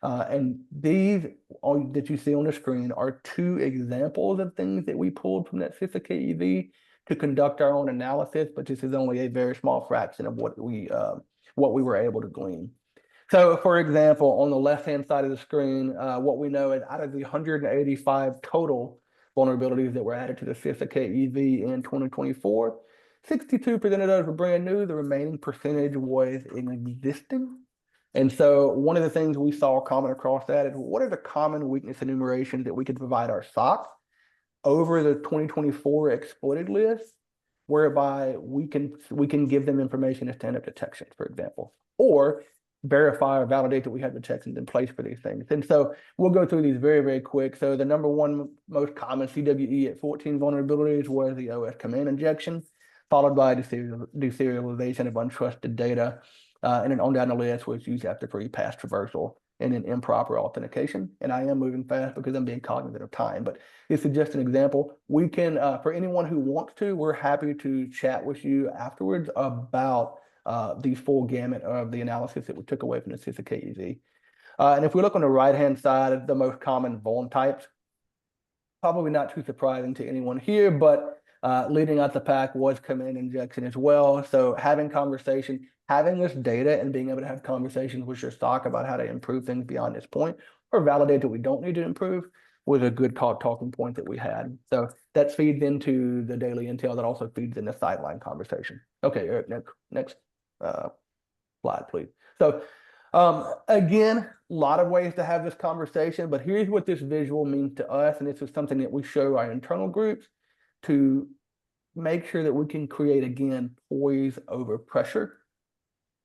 And these that you see on the screen are two examples of things that we pulled from that CISA KEV to conduct our own analysis, but this is only a very small fraction of what we were able to glean. So, for example, on the left-hand side of the screen, what we know is out of the 185 total vulnerabilities that were added to the CISA KEV in 2024, 62% of those were brand new. The remaining percentage was existing. And so one of the things we saw common across that is what are the common weakness enumerations that we could provide our SOC over the 2024 exploited list, whereby we can give them information to stand up detection, for example, or verify or validate that we have detections in place for these things. And so we'll go through these very, very quick. So the number one most common CWE at 14 vulnerabilities was the OS command injection, followed by deserialization of untrusted data. And then on down the list was use after free pass traversal and then improper authentication. And I am moving fast because I'm being cognizant of time, but this is just an example. We can, for anyone who wants to, we're happy to chat with you afterwards about the full gamut of the analysis that we took away from the CISA KEV. And if we look on the right-hand side of the most common vuln types, probably not too surprising to anyone here, but leading out the pack was command injection as well. So having this data and being able to have conversations with your stock about how to improve things beyond this point or validate that we don't need to improve was a good talking point that we had. So that feeds into the daily intel that also feeds in the sideline conversation. Okay, Eric, next slide, please. So again, a lot of ways to have this conversation, but here's what this visual means to us. And this is something that we show our internal groups to make sure that we can create, again, poise over pressure.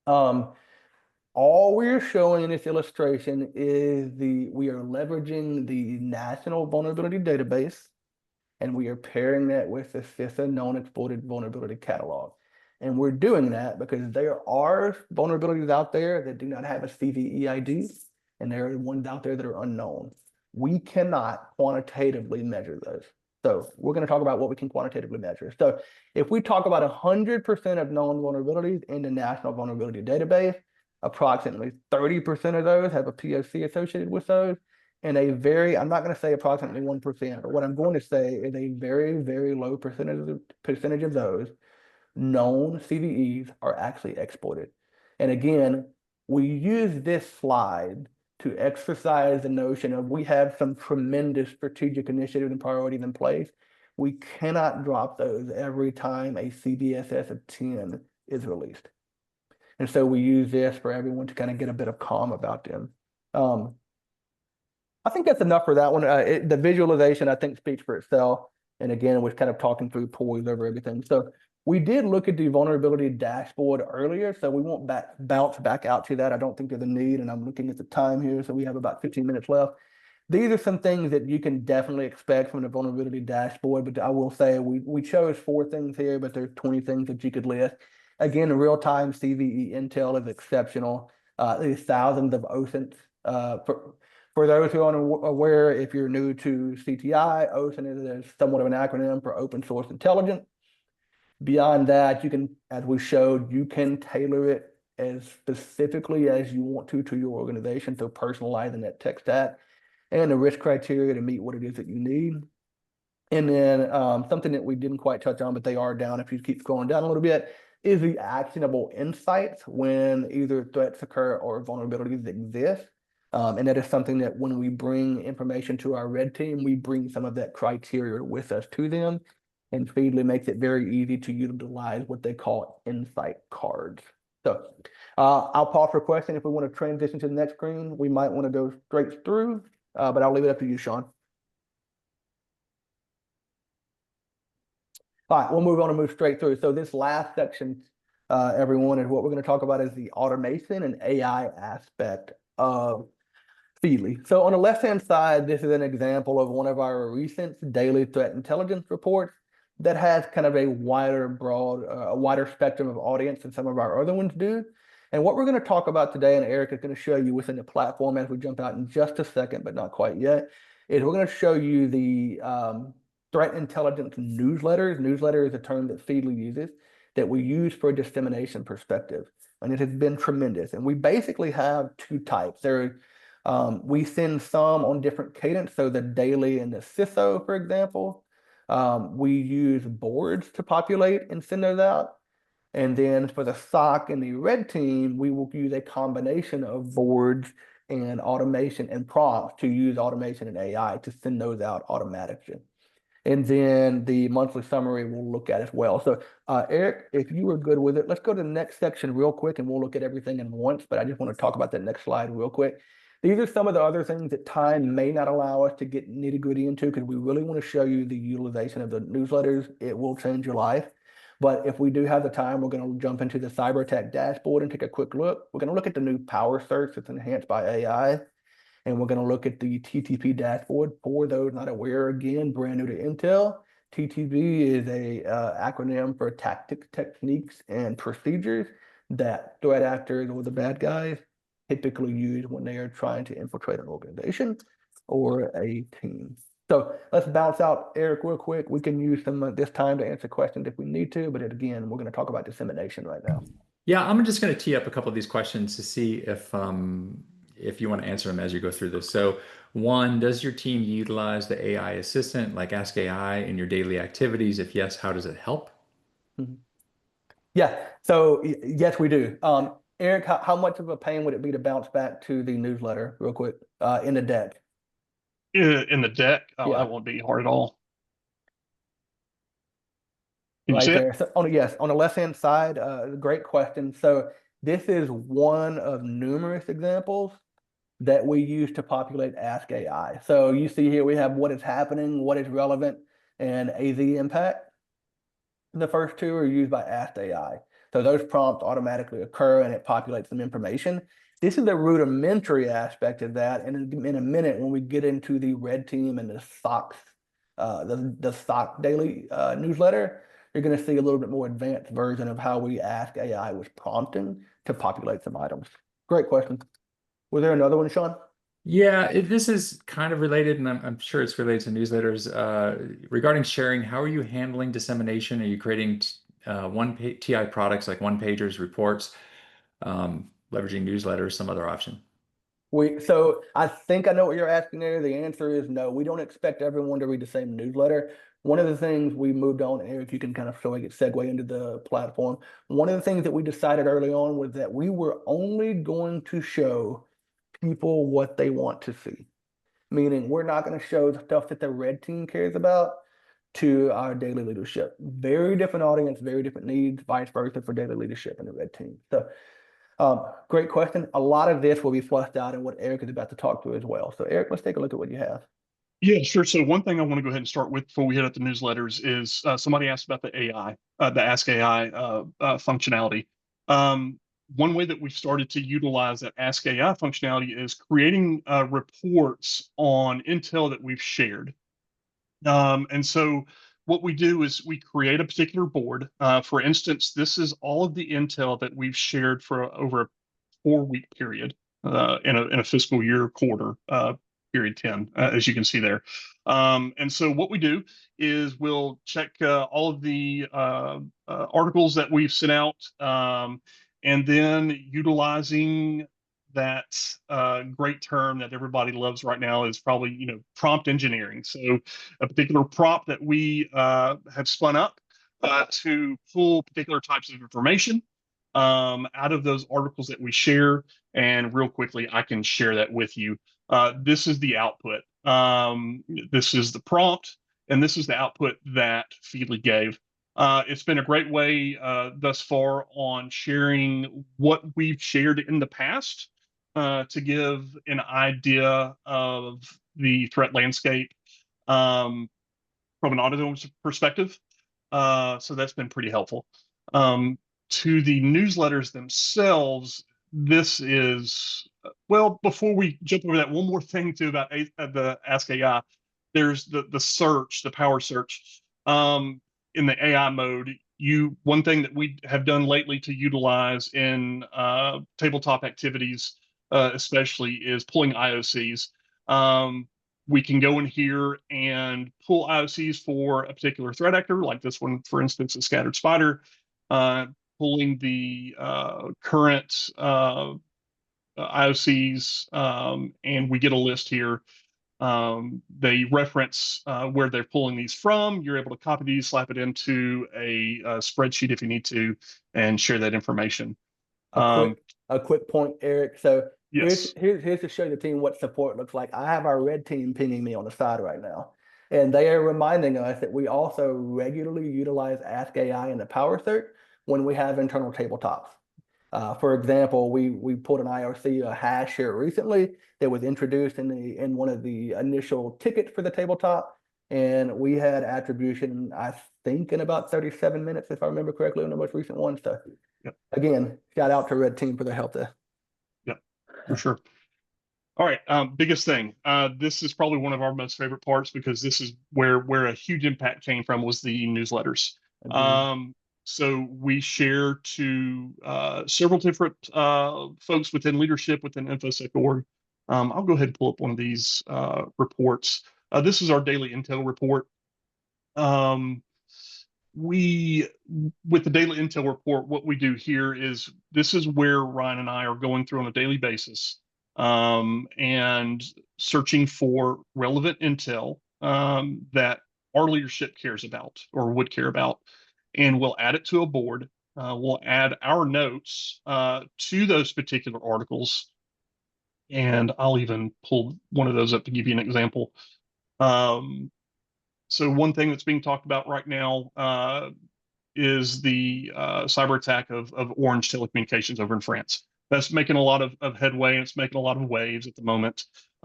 All we're showing in this illustration is we are leveraging the National Vulnerability Database, and we are pairing that with the CISA known exploited vulnerability catalog. And we're doing that because there are vulnerabilities out there that do not have a CVE ID. and there are ones out there that are unknown. We cannot quantitatively measure those. So we're going to talk about what we can quantitatively measure. So if we talk about 100% of known vulnerabilities in the National Vulnerability Database, approximately 30% of those have a POC associated with those. And I'm not going to say approximately 1%, but what I'm going to say is a very, very low percentage of those known CVEs are actually exploited. And again, we use this slide to exercise the notion of we have some tremendous strategic initiatives and priorities in place. We cannot drop those every time a CVSS of 10 is released. And so we use this for everyone to kind of get a bit of calm about them. I think that's enough for that one. The visualization, I think, speaks for itself. And again, we're kind of talking through poise over everything. So we did look at the vulnerability dashboard earlier, so we won't bounce back out to that. I don't think there's a need, and I'm looking at the time here, so we have about 15 minutes left. These are some things that you can definitely expect from the vulnerability dashboard, but I will say we chose 4 things here, but there's 20 things that you could list. Again, real-time CVE intel is exceptional. There's thousands of OSINTs. For those who aren't aware, if you're new to CTI, OSINT is somewhat of an acronym for Open Source Intelligence. Beyond that, you can, as we showed, you can tailor it as specifically as you want to your organization, so personalizing that tech stack and the risk criteria to meet what it is that you need. And then something that we didn't quite touch on, but they are down if you keep scrolling down a little bit, is the actionable insights when either threats occur or vulnerabilities exist. And that is something that when we bring information to our red team, we bring some of that criteria with us to them. And Feedly makes it very easy to utilize what they call insight cards. So I'll pause for a question. If we want to transition to the next screen, we might want to go straight through, but I'll leave it up to you, Sean. All right, we'll move on and move straight through. So this last section, everyone, is what we're going to talk about is the automation and AI aspect of Feedly. So on the left-hand side, this is an example of one of our recent daily threat intelligence reports that has kind of a wider spectrum of audience than some of our other ones do. And what we're going to talk about today, and Eric is going to show you within the platform as we jump out in just a second, but not quite yet, is we're going to show you the threat intelligence newsletters. Newsletter is a term that Feedly uses that we use for a dissemination perspective. And it has been tremendous. And we basically have 2 types. We send some on different cadence. So the daily and the CISO, for example, we use boards to populate and send those out. And then for the SOC and the red team, we will use a combination of boards and automation and prompts to use automation and AI to send those out automatically. And then the monthly summary we'll look at as well. So Eric, if you were good with it, let's go to the next section real quick and we'll look at everything in once, but I just want to talk about that next slide real quick. These are some of the other things that time may not allow us to get nitty-gritty into because we really want to show you the utilization of the newsletters. It will change your life. But if we do have the time, we're going to jump into the cyber attack dashboard and take a quick look. We're going to look at the new power search that's enhanced by AI. And we're going to look at the TTP dashboard. For those not aware, again, brand new to Intel, TTP is a acronym for tactics, techniques, and procedures that threat actors or the bad guys typically use when they are trying to infiltrate an organization or a team. So let's bounce out Eric real quick. We can use some of this time to answer questions if we need to, but again, we're going to talk about dissemination right now. Yeah, I'm just going to tee up a couple of these questions to see if you want to answer them as you go through this. So 1, does your team utilize the AI assistant like Ask AI in your daily activities? If yes, how does it help? Mm-hmm. Yeah, so yes, we do. Eric, how much of a pain would it be to bounce back to the newsletter real quick in the deck? In the deck, Yeah. that won't be hard at all. Can Right you see there. it? So on the left-hand side, great question. So this is one of numerous examples that we use to populate Ask AI. So you see here we have what is happening, what is relevant, and AZ impact. The first 2 are used by Ask AI. So those prompts automatically occur and it populates some information. This is the rudimentary aspect of that. And in a minute, when we get into the red team and the SOC, the SOC daily newsletter, you're going to see a little bit more advanced version of how we Ask AI with prompting to populate some items. Great question. Was there another one, Sean? Yeah, this is kind of related, and I'm sure it's related to newsletters. Regarding sharing, how are you handling dissemination? Are you creating TI products like one pagers, reports, leveraging newsletters, some other option? So I think I know what you're asking there. The answer is no. We don't expect everyone to read the same newsletter. One of the things we moved on, Eric, you can kind of segue into the platform. One of the things that we decided early on was that we were only going to show people what they want to see. Meaning we're not going to show the stuff that the red team cares about to our daily leadership. Very different audience, very different needs, vice versa for daily leadership and the red team. So great question. A lot of this will be flushed out in what Eric is about to talk to as well. So Eric, let's take a look at what you have. Yeah, sure. So one thing I want to go ahead and start with before we hit up the newsletters is somebody asked about the AI, the Ask AI functionality. One way that we've started to utilize that Ask AI functionality is creating reports on intel that we've shared. And so what we do is we create a particular board. For instance, this is all of the intel that we've shared for over a 4-week period in a fiscal year quarter, period 10, as you can see there. And so what we do is we'll check all of the articles that we've sent out, and then utilizing that great term that everybody loves right now is probably, prompt engineering. So a particular prompt that we have spun up to pull particular types of information out of those articles that we share. And real quickly, I can share that with you. This is the output. This is the prompt, and this is the output that Feedly gave. It's been a great way thus far on sharing what we've shared in the past to give an idea of the threat landscape from an AutoZone perspective. So that's been pretty helpful. To the newsletters themselves, this is, well, before we jump over that, one more thing too about the Ask AI. There's the search, the power search. In the AI mode, one thing that we have done lately to utilize in tabletop activities, especially, is pulling IoCs. We can go in here and pull IoCs for a particular threat actor, like this one, for instance, a Scattered Spider, pulling the current IoCs, and we get a list here. They reference where they're pulling these from. You're able to copy these, slap it into a spreadsheet if you need to, and share that information. A quick point, Eric. So Yes. here's to show the team what support looks like. I have our red team pinging me on the side right now, and they are reminding us that we also regularly utilize Ask AI in the power search when we have internal tabletops. For example, we pulled an IOC, a hash here recently that was introduced in one of the initial tickets for the tabletop, and we had attribution, I think, in about 37 minutes, if I remember correctly, on the most recent one. So, yep. Again, shout out to Red Team for their help there. Yep, for sure. All right, biggest thing. This is probably one of our most favorite parts because this is where a huge impact came from, was the newsletters. So we share to several different folks within leadership within InfoSec.org. I'll go ahead and pull up one of these reports. This is our daily intel report. With the daily intel report, what we do here is this is where Ryan and I are going through on a daily basis and searching for relevant intel that our leadership cares about or would care about. And we'll add it to a board. We'll add our notes to those particular articles. And I'll even pull one of those up to give you an example. So one thing that's being talked about right now is the cyber attack of Orange Telecommunications over in France. That's making a lot of headway, and it's making a lot of waves at the moment.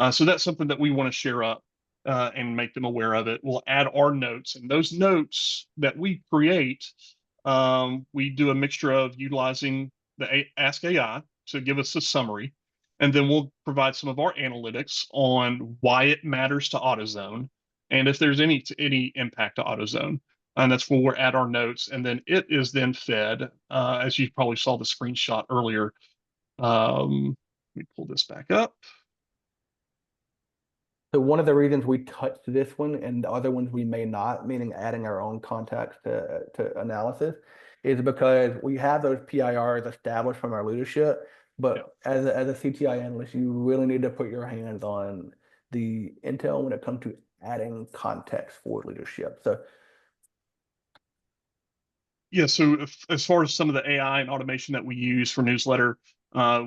So that's something that we want to share up and make them aware of it. We'll add our notes, and those notes that we create, we do a mixture of utilizing the Ask AI to give us a summary, and then we'll provide some of our analytics on why it matters to AutoZone and if there's any impact to AutoZone. And that's where we're at our notes, and then it is then fed, as you probably saw the screenshot earlier. Let me pull this back up. So one of the reasons we touched this one and the other ones we may not, meaning adding our own context to analysis, is because we have those PIRs established from our leadership. But as a CTI analyst, you really need to put your hands on the intel when it comes to adding context for leadership. So Yeah, so as far as some of the AI and automation that we use for newsletter,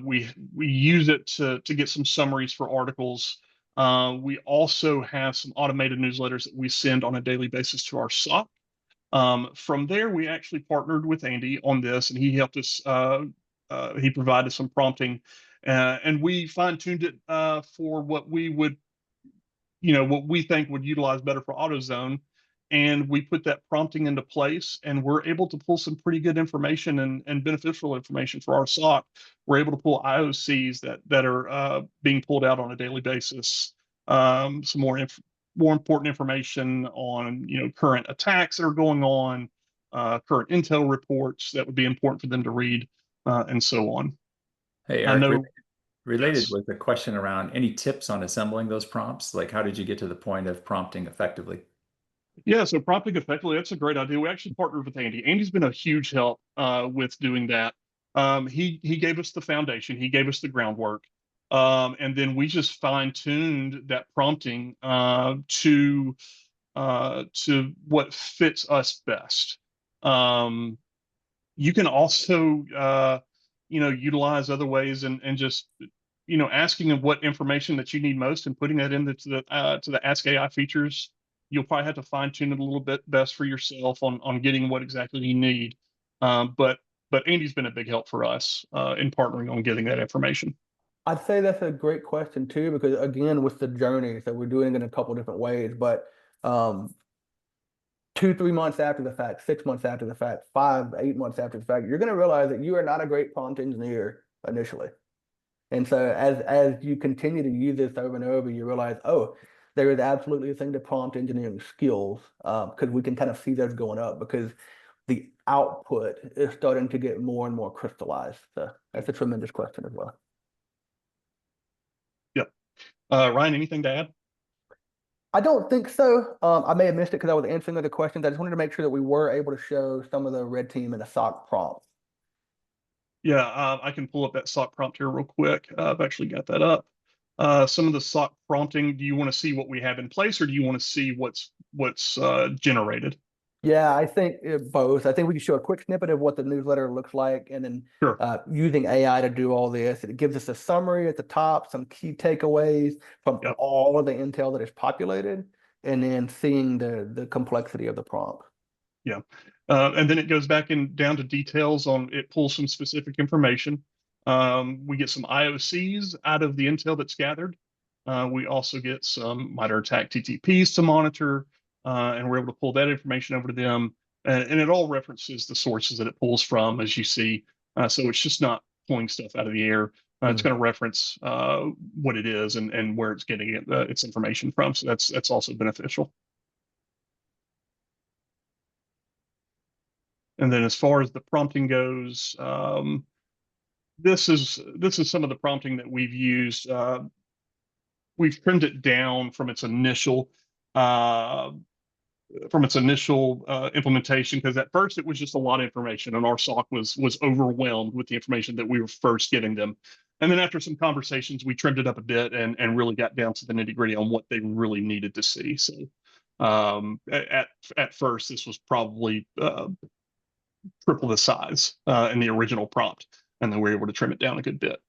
we use it to get some summaries for articles. We also have some automated newsletters that we send on a daily basis to our SOC. From there, we actually partnered with Andy on this, and he helped us. He provided some prompting, and we fine-tuned it for what we would, what we think would utilize better for AutoZone. And we put that prompting into place, and we're able to pull some pretty good information and beneficial information for our SOC. We're able to pull IoCs that are being pulled out on a daily basis. Some more important information on current attacks that are going on, current intel reports that would be important for them to read, and so on. Hey, I Eric, know. related Yes. with the question around any tips on assembling those prompts? Like, how did you get to the point of prompting effectively? Yeah, so prompting effectively, that's a great idea. We actually partnered with Andy. Andy's been a huge help with doing that. He gave us the foundation, he gave us the groundwork, and then we just fine-tuned that prompting to what fits us best. You can also utilize other ways and just asking them what information that you need most and putting that into the Ask AI features. You'll probably have to fine tune it a little bit best for yourself on getting what exactly you need. But Andy's been a big help for us in partnering on getting that information. I'd say that's a great question too, because again, with the journey, so we're doing it in a couple different ways, but 2-3 months after the fact, 6 months after the fact, 5-8 months after the fact, you're going to realize that you are not a great prompt engineer initially. And so as you continue to use this over and over, you realize, oh, there is absolutely a thing to prompt engineering skills, because we can kind of see those going up because the output is starting to get more and more crystallized. So that's a tremendous question as well. Yep. Ryan, anything to add? I don't think so. I may have missed it because I was answering other questions. I just wanted to make sure that we were able to show some of the red team and the SOC prompts. Yeah, I can pull up that SOC prompt here real quick. I've actually got that up. Some of the SOC prompting, do you want to see what we have in place, or do you want to see what's generated? Yeah, I think both. I think we can show a quick snippet of what the newsletter looks like, and then Sure. Using AI to do all this. It gives us a summary at the top, some key takeaways from Yep. all of the intel that is populated, and then seeing the complexity of the prompt. Yeah. And then it goes back down to details on it, pulls some specific information. We get some IoCs out of the intel that's gathered. We also get some MITRE ATT&CK TTPs to monitor, and we're able to pull that information over to them. And it all references the sources that it pulls from, as you see. So it's just not pulling stuff out of the air. It's going to reference what it is and where it's getting its information from. So that's also beneficial. And then as far as the prompting goes, this is some of the prompting that we've used. We've trimmed it down from its initial implementation, because at first it was just a lot of information, and our SOC was overwhelmed with the information that we were first giving them. And then after some conversations, we trimmed it up a bit and really got down to the nitty-gritty on what they really needed to see. So at first, this was probably triple the size in the original prompt, and then we're able to trim it down a good bit.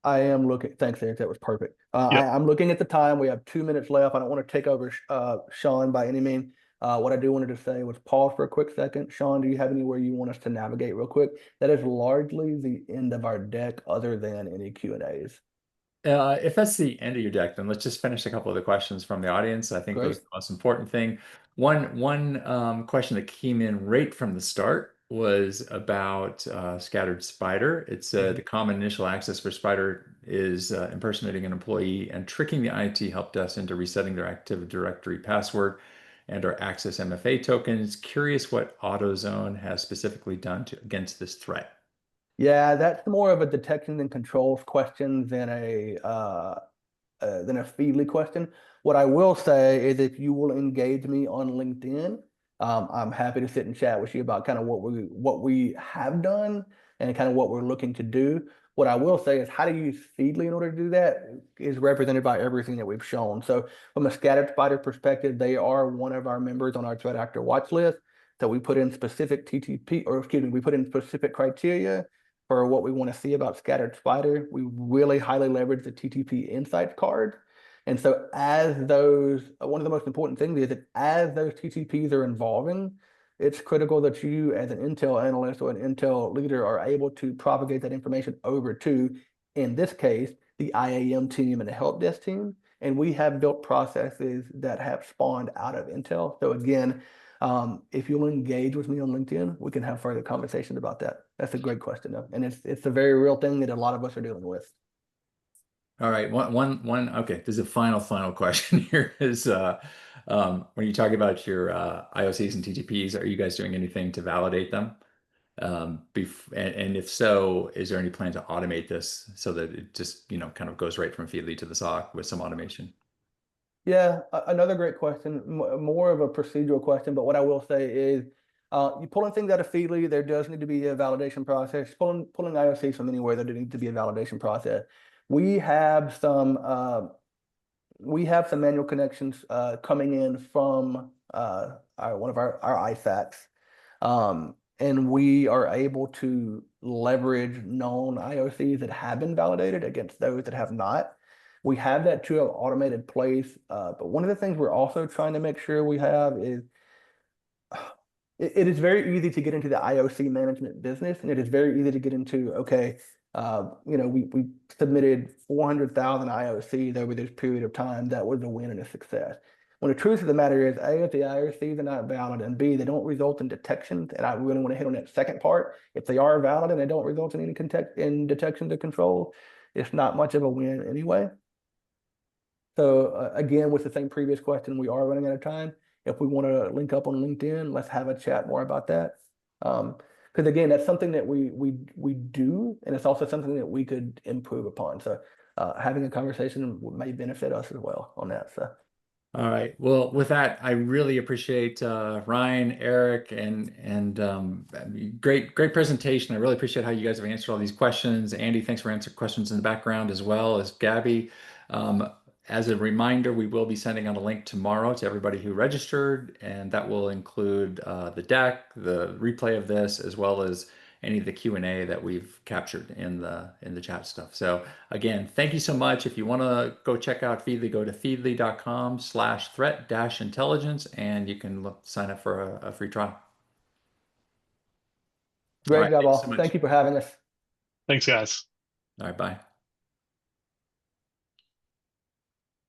I am looking. Thanks, Eric. That was perfect. Yep. I'm looking at the time. We have 2 minutes left. I don't want to take over Sean by any means. What I do wanted to say was pause for a quick second. Sean, do you have anywhere you want us to navigate real quick? That is largely the end of our deck, other than any Q&As. If that's the end of your deck, then let's just finish a couple of the questions from the audience. I think those are the most important thing. One question that came in right from the start was about Scattered Spider. It's the common initial access for Spider is impersonating an employee and tricking the IT help desk into resetting their Active Directory password and our access MFA tokens. Curious what AutoZone has specifically done against this threat. Yeah, that's more of a detection and controls question than a Feedly question. What I will say is if you will engage me on LinkedIn, I'm happy to sit and chat with you about kind of what we have done and kind of what we're looking to do. What I will say is how to use Feedly in order to do that is represented by everything that we've shown. So from a Scattered Spider perspective, they are one of our members on our threat actor watch list. So we put in specific TTP, or excuse me, we put in specific criteria for what we want to see about Scattered Spider. We really highly leverage the TTP Insights card. And so as those, one of the most important things is that as those TTPs are evolving, it's critical that you as an Intel analyst or an Intel leader are able to propagate that information over to, in this case, the IAM team and the help desk team. And we have built processes that have spawned out of Intel. So again, if you'll engage with me on LinkedIn, we can have further conversations about that. That's a great question, though. And it's a very real thing that a lot of us are dealing with. All right, okay, there's a final question here is when you talk about your IOCs and TTPs, are you guys doing anything to validate them? And if so, is there any plan to automate this so that it just, kind of goes right from Feedly to the SOC with some automation? Yeah, another great question, more of a procedural question, but what I will say is you pulling things out of Feedly, there does need to be a validation process. Pulling IOCs from anywhere, there needs to be a validation process. We have some manual connections coming in from one of our ISACs. And we are able to leverage known IOCs that have been validated against those that have not. We have that to an automated place, but one of the things we're also trying to make sure we have is it is very easy to get into the IOC management business, and it is very easy to get into, okay, we submitted 400,000 IOCs over this period of time. That was a win and a success. When the truth of the matter is, A, if the IOCs are not valid, and B, they don't result in detections, and I really want to hit on that second part. If they are valid and they don't result in any detections or control, it's not much of a win anyway. So again, with the same previous question, we are running out of time. If we want to link up on LinkedIn, let's have a chat more about that. Because again, that's something that we do, and it's also something that we could improve upon. So having a conversation may benefit us as well on that. So. All right. Well, with that, I really appreciate Ryan, Eric, and great presentation. I really appreciate how you guys have answered all these questions. Andy, thanks for answering questions in the background, as well as Gabby. As a reminder, we will be sending out a link tomorrow to everybody who registered, and that will include the deck, the replay of this, as well as any of the Q&A that we've captured in the chat stuff. So again, thank you so much. If you want to go check out Feedly, go to feedly.com/threat-intelligence, and you can sign up for a free trial. Great job, all. So Thank you for having us. Thanks, guys. All right, bye.